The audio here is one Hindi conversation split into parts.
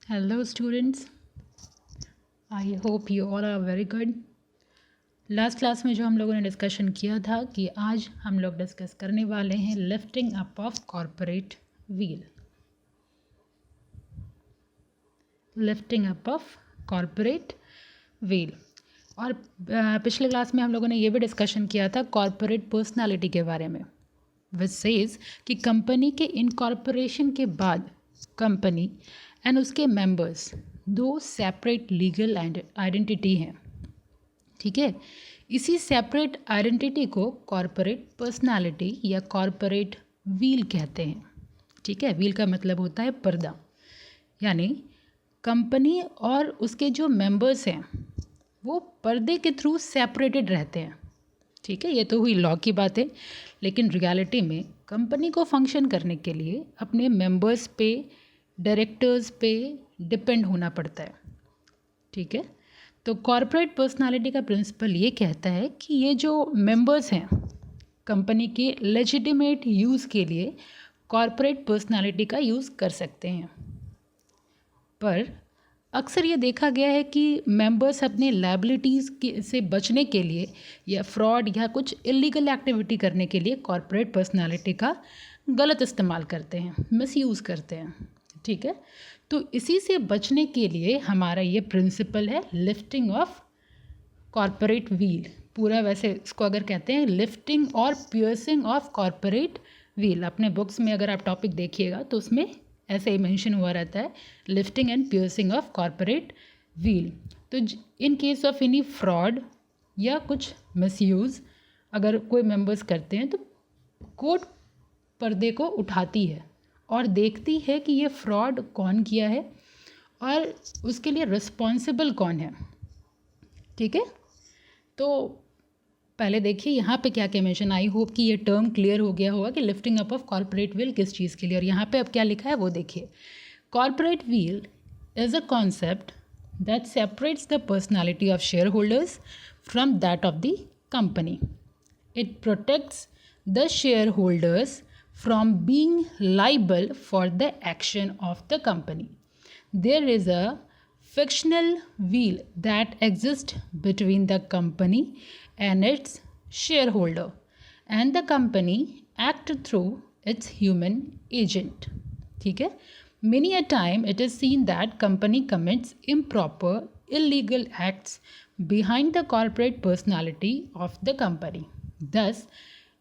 Hello, students. I hope you all are very good. Last class में जो हम लोगों ने डिस्कशन किया था कि आज हम लोग डिस्कस करने वाले हैं lifting up of corporate wheel. Lifting up of corporate wheel. और पिछले क्लास में हम लोगों ने ये भी डिस्कशन किया था कॉरपोरेट पर्सनालिटी के बारे में, विच सेज कि कंपनी के इनकॉर्पोरेशन के बाद कंपनी एंड उसके मेंबर्स दो सेपरेट लीगल आइडेंटिटी हैं। ठीक है, इसी सेपरेट आइडेंटिटी को कॉरपोरेट पर्सनालिटी या कॉरपोरेट व्हील कहते हैं। ठीक है, व्हील का मतलब होता है पर्दा, यानी कंपनी और उसके जो मेंबर्स हैं वो पर्दे के थ्रू सेपरेटेड रहते हैं। ठीक है, ये तो हुई लॉ की बात है, लेकिन रियलिटी में कंपनी को फंक्शन करने के लिए अपने मेंबर्स पे, डायरेक्टर्स पे डिपेंड होना पड़ता है। ठीक है, तो कॉरपोरेट पर्सनालिटी का प्रिंसिपल ये कहता है कि ये जो मेंबर्स हैं कंपनी के लेजिटिमेट यूज़ के लिए कॉरपोरेट पर्सनालिटी का यूज़ कर सकते हैं। पर अक्सर ये देखा गया है कि मेंबर्स अपने लायबिलिटीज़ से बचने के लिए या फ्रॉड या कुछ इलीगल एक्टिविटी करने के लिए कॉरपोरेट पर्सनालिटी का गलत इस्तेमाल करते हैं, मिसयूज़ करते हैं। ठीक है, तो इसी से बचने के लिए हमारा ये प्रिंसिपल है लिफ्टिंग ऑफ कॉरपोरेट व्हील। पूरा वैसे इसको अगर कहते हैं लिफ्टिंग और पियर्सिंग ऑफ कॉरपोरेट व्हील। अपने बुक्स में अगर आप टॉपिक देखिएगा तो उसमें ऐसे ही मेंशन हुआ रहता है lifting and piercing of corporate veil. तो in case of any fraud या कुछ मिसयूज़ अगर कोई मेंबर्स करते हैं तो कोर्ट पर्दे को उठाती है और देखती है कि ये फ्रॉड कौन किया है और उसके लिए रिस्पॉन्सिबल कौन है। ठीक है, तो पहले देखिए यहाँ पे क्या क्या मेंशन। आई होप कि ये टर्म क्लियर हो गया होगा कि lifting up of corporate wheel किस चीज़ के लिए। और यहाँ पे अब क्या लिखा है वो देखिए। Corporate wheel is a concept that separates the personality of share holders from that of the company. It protects the share holders from being liable for the action of the company. There is a fictional wheel that exists between the company and its shareholder, and the company act through its human agent. ठीक है, many a time it is seen that company commits improper illegal acts behind the corporate personality of the company. Thus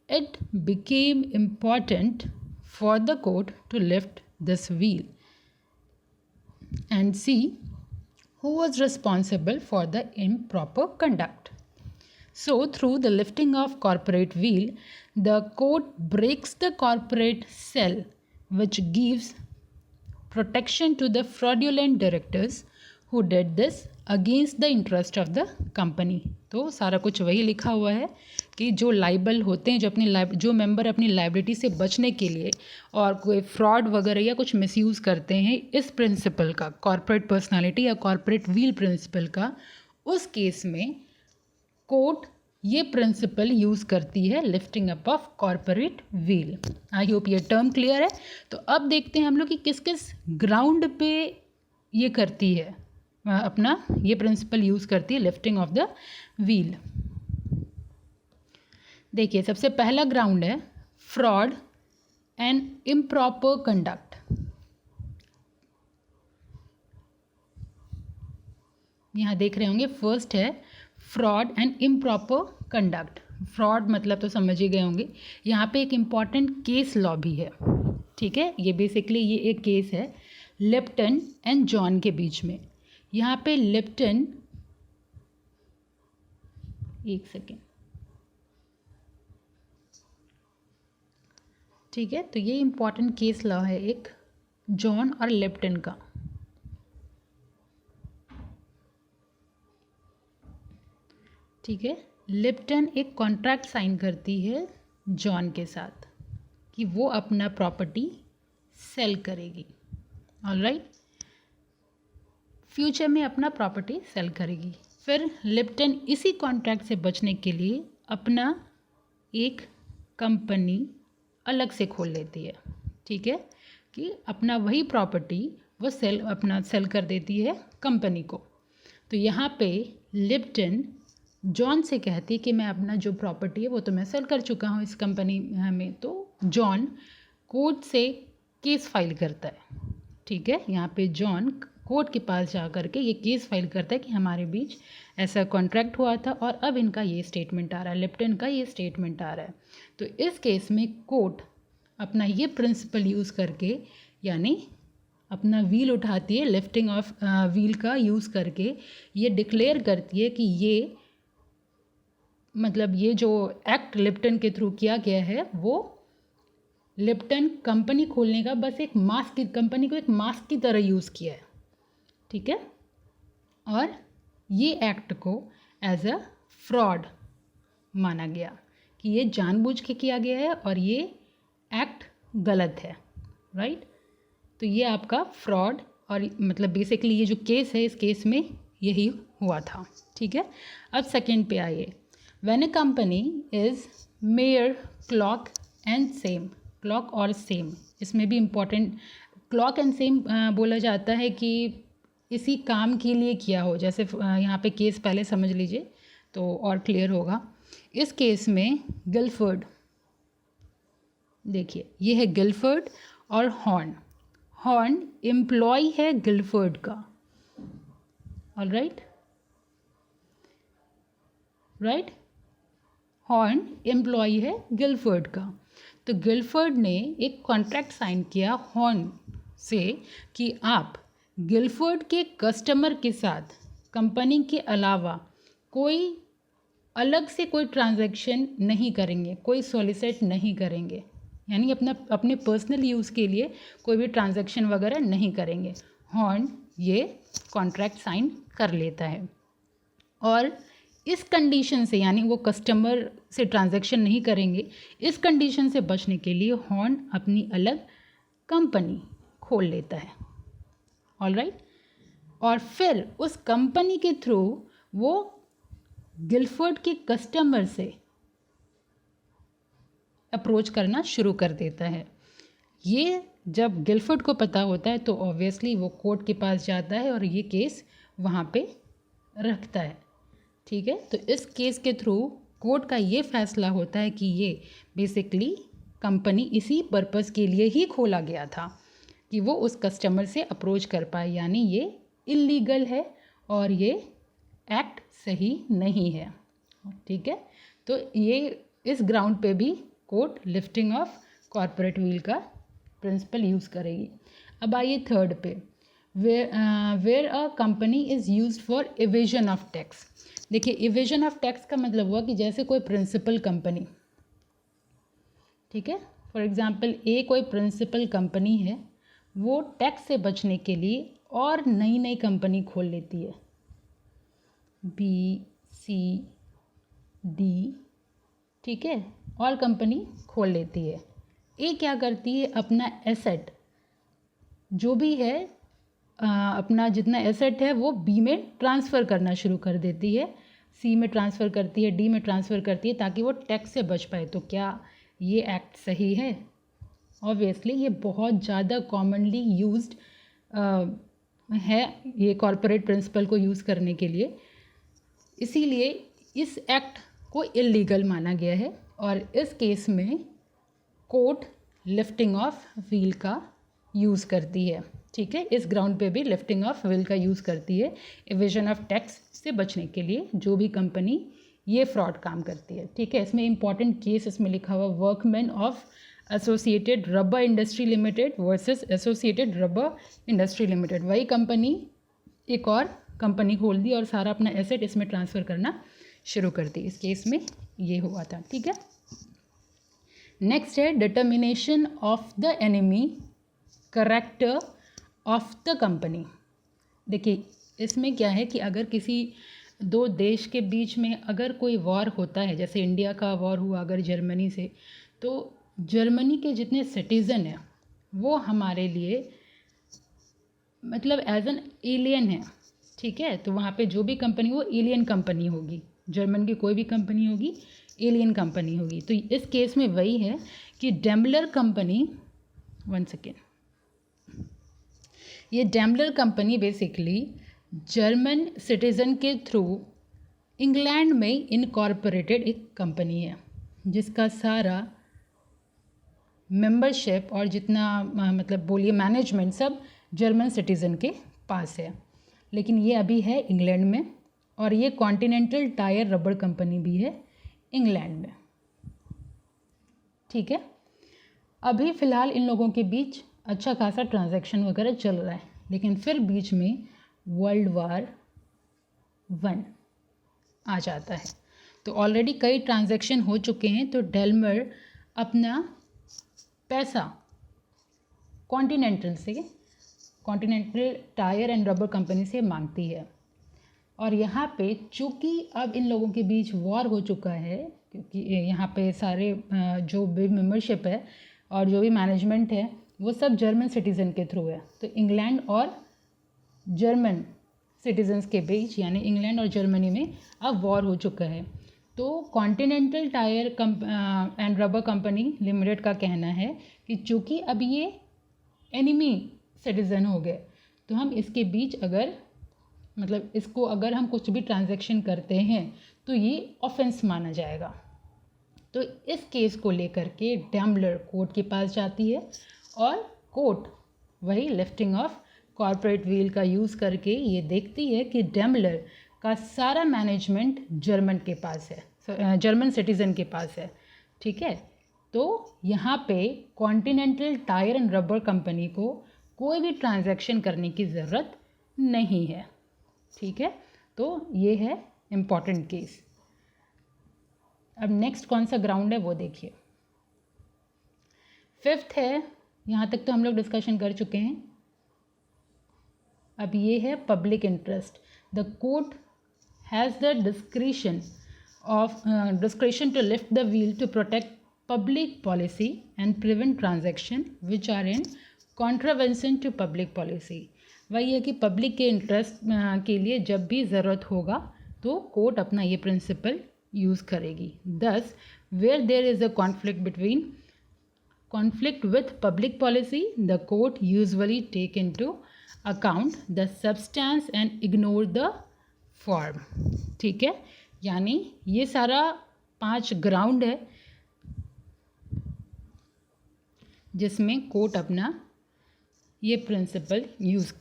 it became important for the court to lift this wheel and see who was responsible for the improper conduct. So, through the lifting of corporate wheel, the court breaks the corporate cell, which gives protection to the fraudulent directors who did this against the interest of the company. तो सारा कुछ वही लिखा हुआ है कि जो लाइबल होते हैं, जो मेंबर अपनी लाइबिलिटी से बचने के लिए और कोई फ्रॉड वगैरह या कुछ मिसयूज़ करते हैं इस प्रिंसिपल का, कॉरपोरेट पर्सनालिटी या कॉरपोरेट व्हील प्रिंसिपल का, उस केस में कोर्ट ये प्रिंसिपल यूज़ करती है lifting up of corporate wheel. I hope ये टर्म क्लियर है। तो अब देखते हैं हम लोग कि किस किस ग्राउंड पे ये करती है, अपना ये प्रिंसिपल यूज़ करती है लिफ्टिंग ऑफ द व्हील। देखिए, सबसे पहला ग्राउंड है फ्रॉड एंड इम्प्रॉपर कंडक्ट। यहाँ देख रहे होंगे, फर्स्ट है fraud and improper conduct. Fraud मतलब तो समझ ही गए होंगे। यहाँ पे एक इम्पॉर्टेंट केस लॉ भी है। ठीक है, ये बेसिकली ये एक केस है लिप्टन एंड जॉन के बीच में। यहाँ पे लिप्टन, एक सेकेंड, ठीक है, तो ये इम्पॉर्टेंट केस लॉ है एक जॉन और लिप्टन का। ठीक है, लिप्टन एक कॉन्ट्रैक्ट साइन करती है जॉन के साथ कि वो अपना प्रॉपर्टी सेल करेगी। ऑलराइट, फ्यूचर में अपना प्रॉपर्टी सेल करेगी। फिर लिप्टन इसी कॉन्ट्रैक्ट से बचने के लिए अपना एक कंपनी अलग से खोल लेती है। ठीक है, कि अपना वही प्रॉपर्टी वो अपना सेल कर देती है कंपनी को। तो यहाँ पे लिप्टन जॉन से कहती है कि मैं अपना जो प्रॉपर्टी है वो तो मैं सेल कर चुका हूँ इस कंपनी में। तो जॉन कोर्ट से केस फाइल करता है, ठीक है। यहाँ पे जॉन कोर्ट के पास जा कर के ये केस फाइल करता है कि हमारे बीच ऐसा कॉन्ट्रैक्ट हुआ था और अब इनका ये स्टेटमेंट आ रहा है, लिप्टन का ये स्टेटमेंट आ रहा है। तो इस केस में कोर्ट अपना ये प्रिंसिपल यूज़ करके, यानी अपना व्हील उठाती है, लिफ्टिंग ऑफ व्हील का यूज़ करके ये डिक्लेयर करती है कि ये मतलब ये जो एक्ट लिप्टन के थ्रू किया गया है वो लिप्टन कंपनी खोलने का बस एक मास्क की, कंपनी को एक मास्क की तरह यूज़ किया है, ठीक है। और ये एक्ट को एज अ फ्रॉड माना गया कि ये जानबूझ के किया गया है और ये एक्ट गलत है, राइट। तो ये आपका फ्रॉड और मतलब बेसिकली ये जो केस है इस केस में यही हुआ था, ठीक है। अब सेकंड पे आइए। When a company is mayor clock and same, clock और सेम, इसमें भी इम्पॉर्टेंट क्लॉक एंड सेम बोला जाता है कि इसी काम के लिए किया हो। जैसे यहाँ पे केस पहले समझ लीजिए तो और क्लियर होगा। इस केस में गिलफोर्ड, देखिए ये है गिलफोर्ड और हॉर्न। हॉर्न एम्प्लॉय है गिलफोर्ड का, ऑल राइट, हॉर्न एम्प्लॉय है गिलफोर्ड का। तो गिलफोर्ड ने एक कॉन्ट्रैक्ट साइन किया हॉर्न से कि आप गिलफोर्ड के कस्टमर के साथ कंपनी के अलावा कोई अलग से कोई ट्रांजैक्शन नहीं करेंगे, कोई सॉलिसिट नहीं करेंगे, यानी अपने पर्सनल यूज़ के लिए कोई भी ट्रांजैक्शन वगैरह नहीं करेंगे। हॉर्न ये कॉन्ट्रैक्ट साइन कर लेता है और इस कंडीशन से, यानी वो कस्टमर से ट्रांजैक्शन नहीं करेंगे, इस कंडीशन से बचने के लिए हॉर्न अपनी अलग कंपनी खोल लेता है, ऑल राइट। और फिर उस कंपनी के थ्रू वो गिलफोर्ड के कस्टमर से अप्रोच करना शुरू कर देता है। ये जब गिलफोर्ड को पता होता है तो ऑब्वियसली वो कोर्ट के पास जाता है और ये केस वहाँ पे रखता है, ठीक है। तो इस केस के थ्रू कोर्ट का ये फैसला होता है कि ये बेसिकली कंपनी इसी पर्पस के लिए ही खोला गया था कि वो उस कस्टमर से अप्रोच कर पाए, यानी ये इलीगल है और ये एक्ट सही नहीं है, ठीक है। तो ये इस ग्राउंड पे भी court lifting of corporate veil का प्रिंसिपल यूज़ करेगी। अब आइए थर्ड पे, where a company is used for evasion of tax. देखिए इवेजन ऑफ टैक्स का मतलब हुआ कि जैसे कोई प्रिंसिपल कंपनी, ठीक है, फॉर एग्जांपल ए कोई प्रिंसिपल कंपनी है, वो टैक्स से बचने के लिए और नई नई कंपनी खोल लेती है, बी सी डी, ठीक है, और कंपनी खोल लेती है। ए क्या करती है, अपना एसेट जो भी है अपना जितना एसेट है वो बी में ट्रांसफ़र करना शुरू कर देती है, सी में ट्रांसफ़र करती है, डी में ट्रांसफ़र करती है ताकि वो टैक्स से बच पाए। तो क्या ये एक्ट सही है? ऑब्वियसली ये बहुत ज़्यादा कॉमनली यूज्ड है ये कॉर्पोरेट प्रिंसिपल को यूज़ करने के लिए, इसीलिए इस एक्ट को इलीगल माना गया है और इस केस में कोर्ट लिफ्टिंग ऑफ व्हील का यूज़ करती है, ठीक है। इस ग्राउंड पे भी लिफ्टिंग ऑफ व्हील का यूज़ करती है इवेजन ऑफ टैक्स से बचने के लिए, जो भी कंपनी ये फ्रॉड काम करती है, ठीक है। इसमें इंपॉर्टेंट केस इसमें लिखा हुआ workman of associated rubber industry limited versus associated rubber industry limited. वही कंपनी एक और कंपनी खोल दी और सारा अपना एसेट इसमें ट्रांसफ़र करना शुरू कर दी। इस केस में ये हुआ था, ठीक है। नेक्स्ट है determination of the enemy character of the company. देखिए इसमें क्या है कि अगर किसी दो देश के बीच में अगर कोई वॉर होता है, जैसे इंडिया का वॉर हुआ अगर जर्मनी से, तो जर्मनी के जितने सिटीज़न हैं वो हमारे लिए मतलब एज एन एलियन है, ठीक है। तो वहाँ पे जो भी कंपनी वो एलियन कंपनी होगी, जर्मन की कोई भी कंपनी होगी एलियन कंपनी होगी। तो इस केस में वही है कि डेमलर कंपनी, वन सेकेंड, ये Daimler company basically German citizen के थ्रू इंग्लैंड में इनकॉर्पोरेटेड एक कंपनी है जिसका सारा मेंबरशिप और जितना मतलब बोलिए मैनेजमेंट सब जर्मन सिटीज़न के पास है, लेकिन ये अभी है इंग्लैंड में। और ये कॉन्टिनेंटल टायर रबर कंपनी भी है इंग्लैंड में। ठीक है, अभी फ़िलहाल इन लोगों के बीच अच्छा खासा ट्रांजैक्शन वगैरह चल रहा है, लेकिन फिर बीच में वर्ल्ड वार 1 आ जाता है। तो ऑलरेडी कई ट्रांजैक्शन हो चुके हैं, तो डेल्मर अपना पैसा continental tyre and rubber company से मांगती है। और यहाँ पे चूँकि अब इन लोगों के बीच वॉर हो चुका है, क्योंकि यहाँ पे सारे जो भी मेंबरशिप है और जो भी मैनेजमेंट है वो सब जर्मन सिटीज़न के थ्रू है, तो इंग्लैंड और जर्मन सिटीजन्स के बीच यानी इंग्लैंड और जर्मनी में अब वॉर हो चुका है। तो continental tyre and rubber company limited का कहना है कि चूँकि अब ये एनिमी सिटीज़न हो गए, तो हम इसके बीच अगर हम कुछ भी ट्रांजैक्शन करते हैं तो ये ऑफेंस माना जाएगा। तो इस केस को लेकर के डैमलर कोर्ट के पास जाती है और कोर्ट वही लिफ्टिंग ऑफ कॉर्पोरेट व्हील का यूज़ करके ये देखती है कि डैमलर का सारा मैनेजमेंट जर्मन के पास है, जर्मन सिटीज़न के पास है। ठीक है, तो यहाँ पे continental tyre and rubber company को कोई भी ट्रांजैक्शन करने की ज़रूरत नहीं है। ठीक है, तो ये है इम्पॉर्टेंट केस। अब नेक्स्ट कौन सा ग्राउंड है वो देखिए। 5th है, यहाँ तक तो हम लोग डिस्कशन कर चुके हैं। अब ये है public interest. The court has the discretion to lift the veil to protect public policy and prevent transaction which are in contravention to public policy. वही है कि पब्लिक के इंटरेस्ट के लिए जब भी ज़रूरत होगा तो कोर्ट अपना ये प्रिंसिपल यूज़ करेगी। Thus where there is a conflict with public policy, the court usually take into account the substance and ignore the form। ठीक है, यानी ये सारा 5 ग्राउंड है जिसमें कोर्ट अपना ये प्रिंसिपल यूज़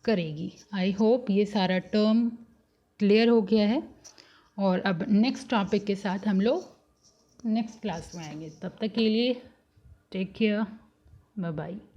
करेगी। आई होप ये सारा टर्म क्लियर हो गया है, और अब नेक्स्ट टॉपिक के साथ हम लोग नेक्स्ट क्लास में आएंगे। तब तक के लिए टेक केयर, बाय बाय।